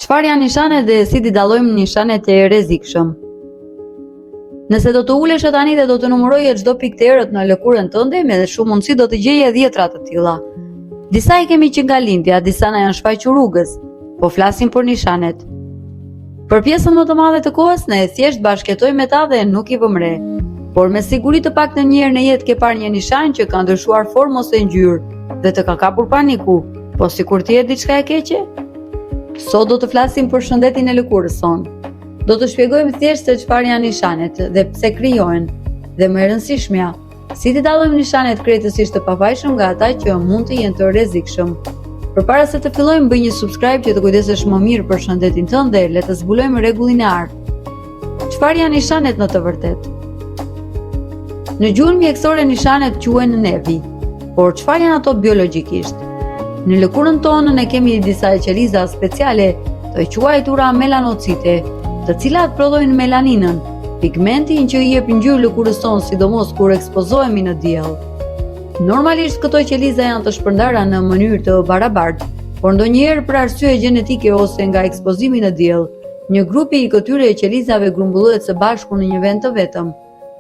Çfarë janë nishanet dhe si t'i dallojmë nishanet e rrezikshëm? Nëse do të ulesh tani dhe do të numëroje çdo pikë të errët në lëkurën tënde, me shumë mundësi do të gjeje 10 të tilla. Disa i kemi që nga lindja, disa na janë shfaqur rrugës, po flasim për nishanet. Për pjesën më të madhe të kohës ne thjesht bashkëtojmë me ta dhe nuk i vëmë re. Por me siguri të paktën një herë në jetë ke parë një nishan që ka ndryshuar formë ose ngjyrë dhe të ka kapur paniku, po sikur të jetë diçka e keqe? Sot do të flasim për shëndetin e lëkurës sonë. Do të shpjegojmë thjesht se çfarë janë nishanet dhe pse krijohen, dhe më e rëndësishmja, si t'i dallojmë nishanet krejtësisht të pavajshëm nga ata që mund të jenë të rrezikshëm. Përpara se të fillojmë, bëj një subscribe që të kujdesesh më mirë për shëndetin tënd dhe le të zbulojmë rregullin e art. Çfarë janë nishanet në të vërtetë? Në gjuhën mjekësore nishanet quhen nevi, por çfarë janë ato biologjikisht? Në lëkurën tonë ne kemi disa qeliza speciale të quajtura melanocite, të cilat prodhojnë melaninën, pigmentin që i jep ngjyrë lëkurës tonë, sidomos kur ekspozohemi në diell. Normalisht këto qeliza janë të shpërndara në mënyrë të barabartë, por ndonjëherë për arsye gjenetike ose nga ekspozimi në diell, një grupi i këtyre qelizave grumbullohet së bashku në një vend të vetëm.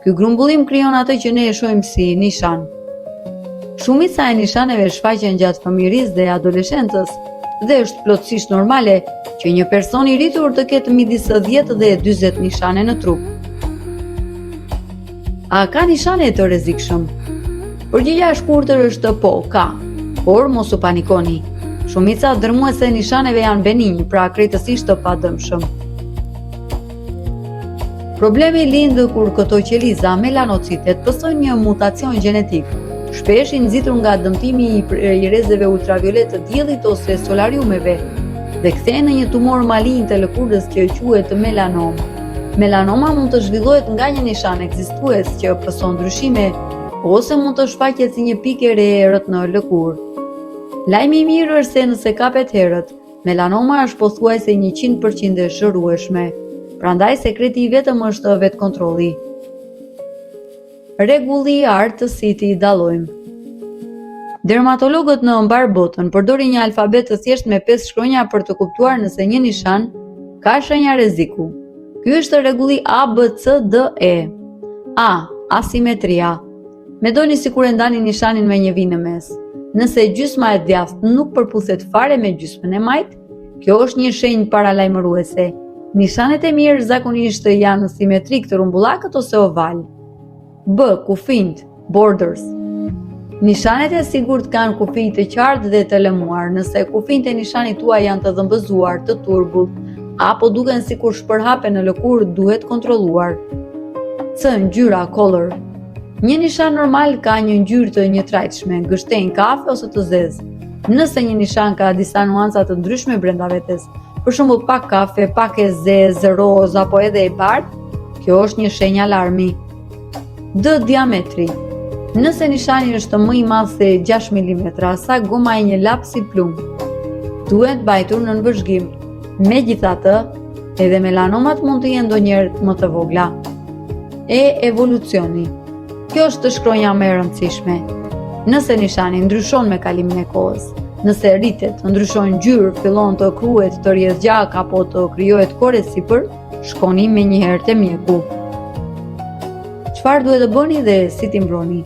Ky grumbullim krijon atë që ne e shohim si nishan. Shumica e nishaneve shfaqen gjatë fëmijërisë dhe adoleshencës dhe është plotësisht normale që një person i rritur të ketë midis 10 dhe 40 nishane në trup. A ka nishane të rrezikshëm? Përgjigjja e shkurtër është po, ka, por mos u panikoni. Shumica dërmuese e nishaneve janë benign, pra krejtësisht të padëmshëm. Problemi lind kur këto qeliza melanocitet pësojnë një mutacion gjenetik, shpesh i nxitur nga dëmtimi i rrezeve ultraviolet të diellit ose solariumeve, dhe kthehen në një tumor malign të lëkurës që quhet melanom. Melanoma mund të zhvillohet nga një nishan ekzistues që pëson ndryshime, ose mund të shfaqet si një pikë e re errët në lëkurë. Lajmi i mirë është se nëse kapet herët, melanoma është pothuajse 100% e shërueshme. Prandaj sekreti i vetëm është vetkontrolli. Rregulli i artë si t'i dallojmë. Dermatologët në mbar botën përdorin një alfabet të thjeshtë me 5 shkronja për të kuptuar nëse një nishan ka shenja rreziku. Ky është rregulli ABCDE. A. Asimetria. Mendoni sikur e ndani nishanin me një vi në mes. Nëse gjysma e djathtë nuk përputhet fare me gjysmën e majt, kjo është një shenjë paralajmëruese. Nishanet e mirë zakonisht janë simetrik të rrumbullakët ose oval. B. Kufijt, borders. Nishanet e sigurt kanë kufij të qartë dhe të lëmuar. Nëse kufijt e nishanit tuaj janë të dhëmbëzuar, të turbullt, apo duken sikur shpërhapen në lëkurë, duhet kontrolluar. C. Ngjyra, color. Një nishan normal ka një ngjyrë të njëtrajtshme, gështenj, kafe ose të zezë. Nëse një nishan ka disa nuanca të ndryshme brenda vetes, për shembull pak kafe, pak e zezë, roz apo edhe e bardhë, kjo është një shenjë alarmi. D. Diametri. Nëse nishani është më i madh se 6 mm, sa goma e një lapsi plumë, duhet mbajtur në vëzhgim. Megjithatë, edhe melanomat mund të jenë ndonjëherë më të vogla. E. Evolucioni. Kjo është shkronja më e rëndësishme. Nëse nishani ndryshon me kalimin e kohës, nëse rritet, ndryshon ngjyrë, fillon të kruhet, të rrjedh gjak apo të krijohet kore sipër, shkoni menjëherë te mjeku. Çfarë duhet të bëni dhe si t'i mbroni?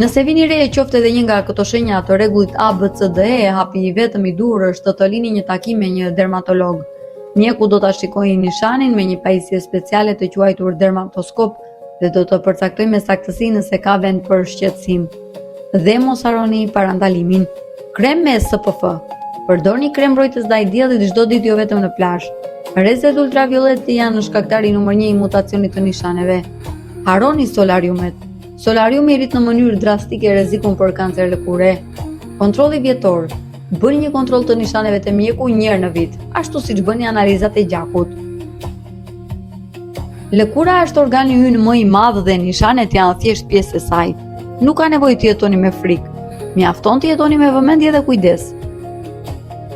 Nëse vini re qoftë edhe një nga këto shenja të rregullit ABCDE, hapi i vetëm i dur është të lini një takim me një dermatolog. Mjeku do ta shikojë nishanin me një pajisje speciale të quajtur dermatoskop dhe do të përcaktojë me saktësi nëse ka vend për shqetësim. Dhe mos harroni parandalimin. Krem me SPF. Përdorni krem mbrojtës ndaj diellit çdo ditë, jo vetëm në plazh. Rrezet ultraviolet janë shkaktari numër 1 i mutacionit të nishaneve. Harroni solariumet. Solariumi rrit në mënyrë drastike rrezikun për kancer lëkure. Kontrolli vjetor. Bëni një kontroll të nishaneve te mjeku një herë në vit, ashtu siç bëni analizat e gjakut. Lëkura është organi ynë më i madh dhe nishanet janë thjesht pjesë e saj. Nuk ka nevojë të jetoni me frikë. Mjafton të jetoni me vëmendje dhe kujdes.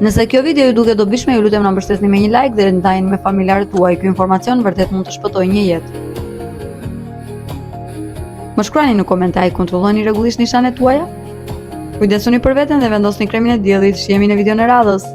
Nëse kjo video ju duket dobishme, ju lutem na mbështetni me një like dhe ndajini me familjarët tuaj. Ky informacion vërtet mund të shpëtojë një jetë. Më shkruani në komentar, kontrolloni rregullisht nishanet tuaja? Kujdesuni për veten dhe vendosni kremin e diellit. Shihemi në videon e radhës.